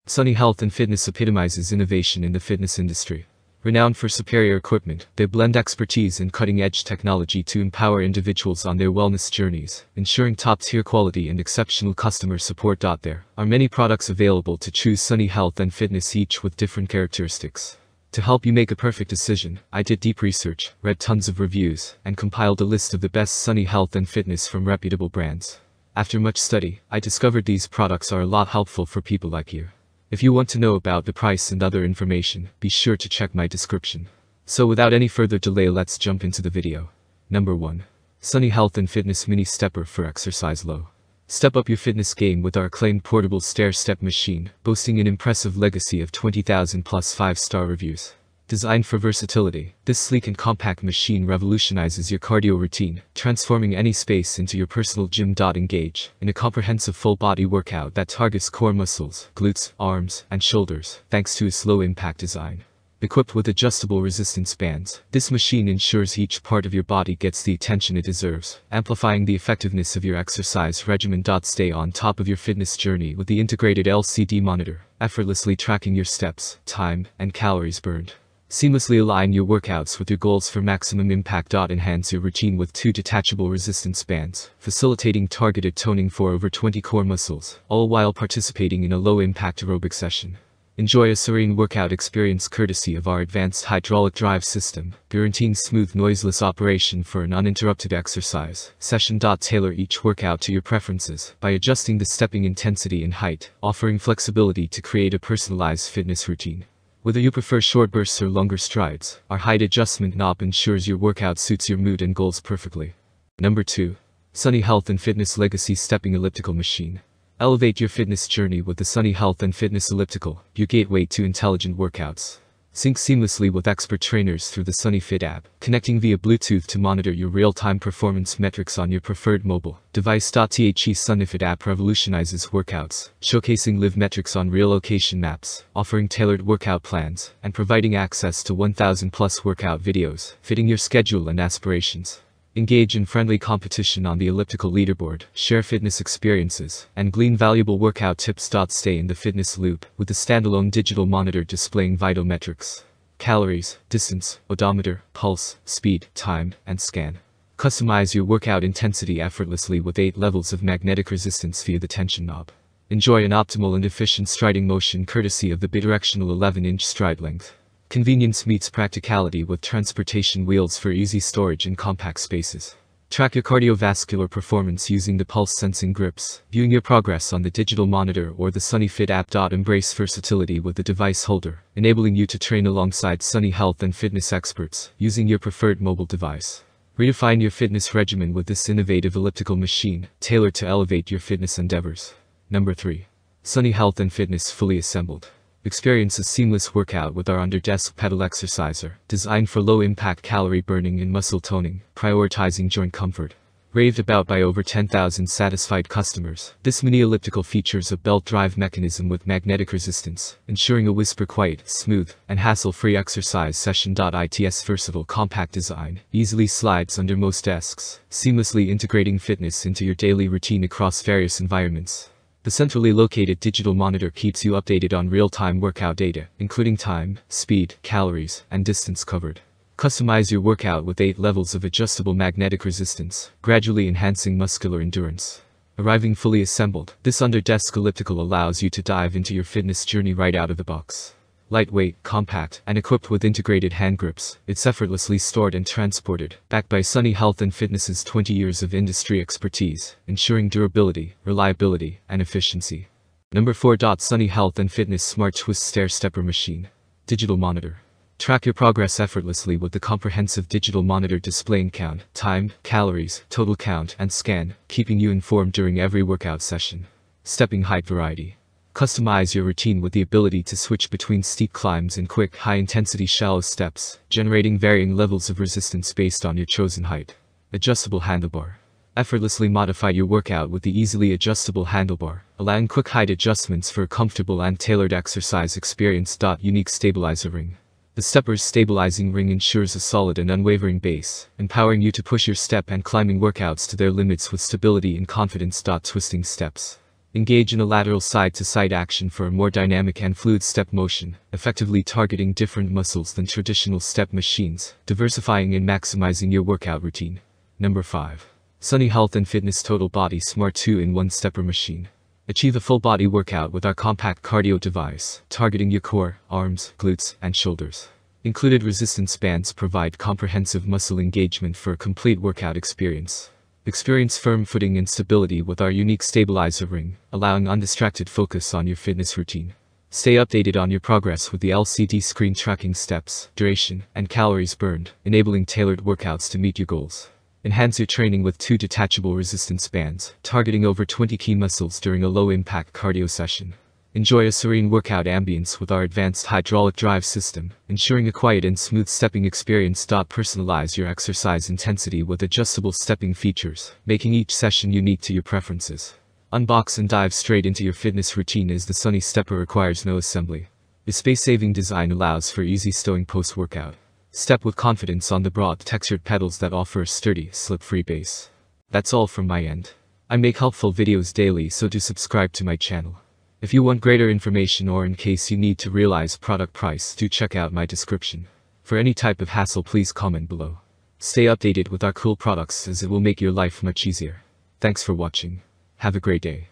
Sunny Health and Fitness epitomizes innovation in the fitness industry. Renowned for superior equipment, they blend expertise and cutting-edge technology to empower individuals on their wellness journeys, ensuring top-tier quality and exceptional customer support. There are many products available to choose. Sunny Health and Fitness, each with different characteristics. To help you make a perfect decision, I did deep research, read tons of reviews, and compiled a list of the best Sunny Health and Fitness from reputable brands. After much study, I discovered these products are a lot helpful for people like you. If you want to know about the price and other information, be sure to check my description. So without any further delay, let's jump into the video. Number 1. Sunny Health and Fitness Mini Stepper for Exercise Low. Step up your fitness game with our acclaimed portable stair-step machine, boasting an impressive legacy of 20,000 plus 5-star reviews. Designed for versatility, this sleek and compact machine revolutionizes your cardio routine, transforming any space into your personal gym. Engage in a comprehensive full-body workout that targets core muscles, glutes, arms, and shoulders, thanks to its low-impact design. Equipped with adjustable resistance bands, this machine ensures each part of your body gets the attention it deserves, amplifying the effectiveness of your exercise regimen. Stay on top of your fitness journey with the integrated LCD monitor, effortlessly tracking your steps, time, and calories burned. Seamlessly align your workouts with your goals for maximum impact. Enhance your routine with 2 detachable resistance bands, facilitating targeted toning for over 20 core muscles, all while participating in a low-impact aerobic session. Enjoy a serene workout experience courtesy of our advanced hydraulic drive system, guaranteeing smooth, noiseless operation for an uninterrupted exercise session. Tailor each workout to your preferences by adjusting the stepping intensity and height, offering flexibility to create a personalized fitness routine. Whether you prefer short bursts or longer strides, our height adjustment knob ensures your workout suits your mood and goals perfectly. Number 2. Sunny Health and Fitness Legacy Stepping Elliptical Machine. Elevate your fitness journey with the Sunny Health and Fitness Elliptical, your gateway to intelligent workouts. Sync seamlessly with expert trainers through the Sunny Fit app, connecting via Bluetooth to monitor your real-time performance metrics on your preferred mobile device. The Sunny Fit app revolutionizes workouts, showcasing live metrics on real location maps, offering tailored workout plans, and providing access to 1,000 plus workout videos, fitting your schedule and aspirations. Engage in friendly competition on the elliptical leaderboard, share fitness experiences, and glean valuable workout tips. Stay in the fitness loop with the standalone digital monitor displaying vital metrics: calories, distance, odometer, pulse, speed, time, and scan. Customize your workout intensity effortlessly with 8 levels of magnetic resistance via the tension knob. Enjoy an optimal and efficient striding motion courtesy of the bidirectional 11-inch stride length. Convenience meets practicality with transportation wheels for easy storage in compact spaces. Track your cardiovascular performance using the pulse-sensing grips, viewing your progress on the digital monitor or the Sunny Fit app. Embrace versatility with the device holder, enabling you to train alongside Sunny Health and Fitness experts using your preferred mobile device. Redefine your fitness regimen with this innovative elliptical machine, tailored to elevate your fitness endeavors. Number 3. Sunny Health and Fitness Fully Assembled. Experience a seamless workout with our under-desk pedal exerciser, designed for low-impact calorie burning and muscle toning, prioritizing joint comfort. Raved about by over 10,000 satisfied customers, this mini elliptical features a belt drive mechanism with magnetic resistance, ensuring a whisper-quiet, smooth, and hassle-free exercise session. Its versatile compact design easily slides under most desks, seamlessly integrating fitness into your daily routine across various environments. The centrally located digital monitor keeps you updated on real-time workout data, including time, speed, calories, and distance covered. Customize your workout with 8 levels of adjustable magnetic resistance, gradually enhancing muscular endurance. Arriving fully assembled, this under-desk elliptical allows you to dive into your fitness journey right out of the box. Lightweight, compact, and equipped with integrated hand grips, it's effortlessly stored and transported, backed by Sunny Health and Fitness's 20 years of industry expertise, ensuring durability, reliability, and efficiency. Number 4. Sunny Health and Fitness Smart Twist Stair Stepper Machine. Digital Monitor. Track your progress effortlessly with the comprehensive digital monitor displaying count, time, calories, total count, and scan, keeping you informed during every workout session. Stepping height variety. Customize your routine with the ability to switch between steep climbs and quick, high-intensity shallow steps, generating varying levels of resistance based on your chosen height. Adjustable handlebar. Effortlessly modify your workout with the easily adjustable handlebar, allowing quick height adjustments for a comfortable and tailored exercise experience. Unique stabilizer ring. The stepper's stabilizing ring ensures a solid and unwavering base, empowering you to push your step and climbing workouts to their limits with stability and confidence. Twisting steps. Engage in a lateral side-to-side action for a more dynamic and fluid step motion, effectively targeting different muscles than traditional step machines, diversifying and maximizing your workout routine. Number 5. Sunny Health and Fitness Total Body Smart 2-in-1 Stepper Machine. Achieve a full body workout with our compact cardio device, targeting your core, arms, glutes, and shoulders. Included resistance bands provide comprehensive muscle engagement for a complete workout experience. Experience firm footing and stability with our unique stabilizer ring, allowing undistracted focus on your fitness routine. Stay updated on your progress with the LCD screen tracking steps, duration, and calories burned, enabling tailored workouts to meet your goals. Enhance your training with 2 detachable resistance bands, targeting over 20 key muscles during a low-impact cardio session. Enjoy a serene workout ambience with our advanced hydraulic drive system, ensuring a quiet and smooth stepping experience. Personalize your exercise intensity with adjustable stepping features, making each session unique to your preferences. Unbox and dive straight into your fitness routine as the Sunny Stepper requires no assembly. The space-saving design allows for easy stowing post-workout. Step with confidence on the broad textured pedals that offer a sturdy, slip-free base. That's all from my end. I make helpful videos daily, so do subscribe to my channel. If you want greater information or in case you need to realize product price, do check out my description. For any type of hassle, please comment below. Stay updated with our cool products as it will make your life much easier. Thanks for watching. Have a great day.